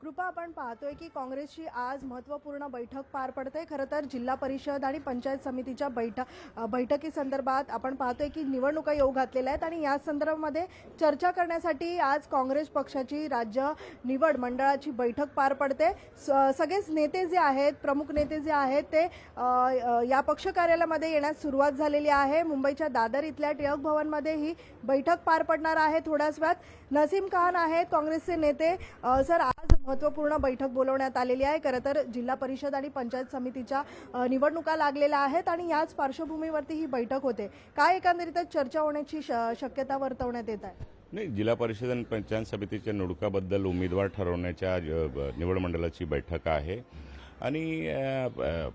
कृपा आपण पाहतोय की काँग्रेसची आज महत्त्वपूर्ण बैठक पार पडते। खरं तर जिल्हा परिषद आणि पंचायत समितीच्या बैठकीसंदर्भात आपण पाहतोय की निवडणुका येऊ घातलेल्या आहेत आणि या संदर्भामध्ये चर्चा करण्यासाठी आज काँग्रेस पक्षाची राज्य निवड मंडळाची बैठक पार पडते। सगळेच नेते जे आहेत, प्रमुख नेते जे आहेत ते या पक्ष कार्यालयामध्ये येण्यास सुरुवात झालेली आहे। मुंबईच्या दादर इथल्या टिळक भवनमध्ये ही बैठक पार पडणार आहे। थोड्याच वेळात नसीम खान आहेत काँग्रेसचे नेते। सर, आज महत्त्वपूर्ण बैठक बोलवण्यात आलेली आहे। खरं तर जिल्हा परिषद आणि पंचायत समितीच्या निवडणुका लागलेल्या आहेत आणि याच पार्श्वभूमीवरती ही बैठक होते। काय एकंदरीतच चर्चा होण्याची शक्यता वर्तवण्यात येत आहे? नाही, जिल्हा परिषद आणि पंचायत समितीच्या निवडणुकाबद्दल उमेदवार ठरवण्याच्या निवड मंडळाची बैठक आहे आणि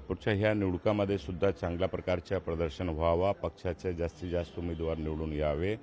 पुढच्या ह्या निवडणुकामध्ये सुद्धा चांगल्या प्रकारच्या प्रदर्शन व्हावा, पक्षाचे जास्तीत जास्त उमेदवार निवडून यावे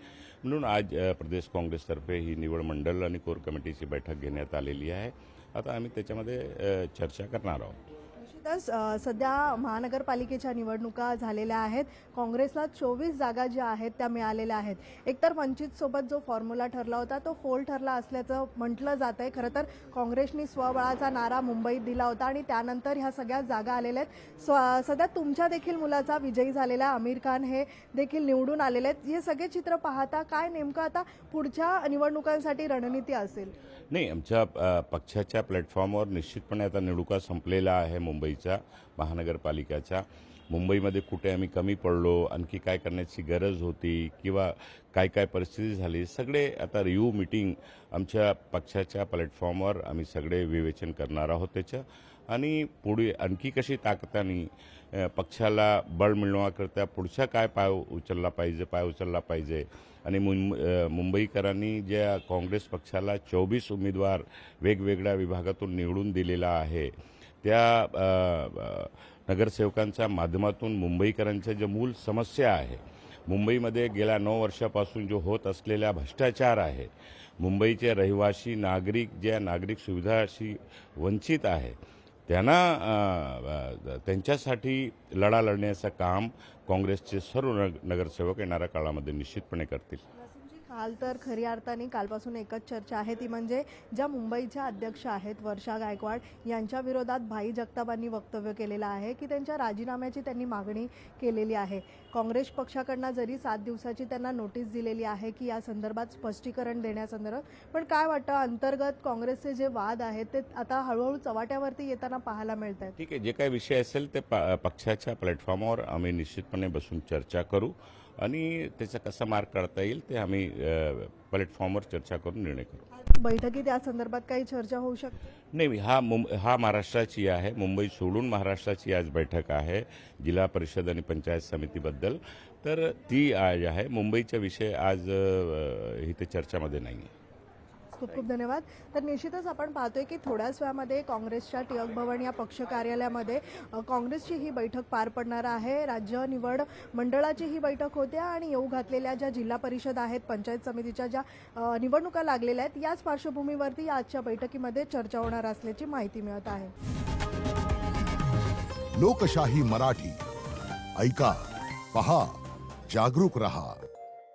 म्हणून आज प्रदेश काँग्रेसतर्फे ही निवड मंडळ आणि कोर कमिटीची बैठक घेण्यात आलेली आहे। आता आम्ही त्याच्यामध्ये चर्चा करणार आहोत। निश्चितच सध्या महानगरपालिकेच्या निवडणुका झालेल्या आहेत। काँग्रेसला 24 जागा ज्या आहेत त्या मिळालेल्या आहेत। एकतर वंचित सोबत जो फॉर्म्युला ठरला होता तो फोल ठरला असल्याचं म्हटलं जात आहे। खरं तर काँग्रेसनी स्वबळाचा नारा मुंबईत दिला होता आणि त्यानंतर ह्या सगळ्या जागा आलेल्या आहेत। सध्या तुमच्या देखील मुलाचा विजयी झालेला आमिर खान हे देखील निवडून आलेले आहेत। हे सगळे चित्र पाहता काय नेमकं आता पुढच्या निवडणुकांसाठी रणनीती असेल? नाही, आमच्या पक्षाच्या प्लॅटफॉर्मवर निश्चितपणे आता निवडणुका संपलेला आहे मुंबईचा, महानगरपालिकेचा। मुंबईमध्ये कुठे आम्ही कमी पडलो, आणखी काय करण्याची गरज होती किंवा काय काय परिस्थिती झाली, सगळे आता रिव्ह्यू मीटिंग आमच्या पक्षाच्या प्लॅटफॉर्मवर आम्ही सगळे विवेचन करणार आहोत त्याचं आणि पुढे आणखी कशी ताकदीने पक्षाला बळ मिळवण्याकरता पुढचा काय पाय उचलला पाहिजे आणि मुंबईकरांनी ज्या काँग्रेस पक्षाला 24 उमेदवार वेगवेगळ्या विभागातून निवडून दिलेला आहे त्या नगरसेवकांच्या माध्यमातून मुंबईकरांच्या ज्या मूल समस्या आहे, मुंबईमध्ये गेल्या 9 वर्षापासून जो होत असलेला भ्रष्टाचार आहे, मुंबईचे रहिवासी नागरिक ज्या नागरिक सुविधाशी वंचित आहे त्यांच्यासाठी लढा लढण्याचं काम काँग्रेसचे सर्व नगरसेवक येणाऱ्या काळामध्ये निश्चितपणे करतील। काल तर खऱ्या अर्थाने कालपासून एकच चर्चा आहे, ती म्हणजे ज्या मुंबईच्या अध्यक्ष आहेत वर्षा गायकवाड यांच्या विरोधात भाई जगतापांनी वक्तव्य केलेलं आहे की त्यांच्या राजीनाम्याची त्यांनी मागणी केलेली आहे। काँग्रेस पक्षाकडनं जरी 7 दिवसाची त्यांना नोटीस दिलेली आहे की या संदर्भात स्पष्टीकरण देण्यासंदर्भात, पण काय वाटतं अंतर्गत काँग्रेसचे जे वाद आहेत ते आता हळूहळू चव्हाट्यावरती येताना पाहायला मिळत आहेत? ठीक आहे, जे काही विषय असेल ते पक्षाच्या प्लॅटफॉर्मवर आम्ही निश्चितपणे बसून चर्चा करू आणि त्याचा कसा मार्ग काढता येईल ते आम्ही प्लॅटफॉर्मवर चर्चा करून निर्णय करू। बैठकीत या संदर्भात काही चर्चा होऊ शकते? नाही, हा महाराष्ट्राची आहे, मुंबई सोडून महाराष्ट्राची आज बैठक आहे जिल्हा परिषद आणि पंचायत समितीबद्दल, तर ती आज आहे। मुंबईचा विषय आज इथे चर्चामध्ये नाही आहे। खूप खूप धन्यवाद। तर निश्चितच आपण पाहतोय की थोड्याच वेळामध्ये काँग्रेसच्या टिळक भवन या पक्ष कार्यालयामध्ये काँग्रेसची ही बैठक पार पडणार आहे। राज्य निवड मंडळाची ही बैठक होते आणि येऊ घातलेल्या ज्या जिल्हा परिषद आहेत, पंचायत समितीच्या ज्या निवडणुका लागलेल्या आहेत याच पार्श्वभूमीवरती आजच्या बैठकीमध्ये चर्चा होणार असल्याची माहिती मिळत आहे। लोकशाही मराठी ऐका, पहा, जागरूक रहा।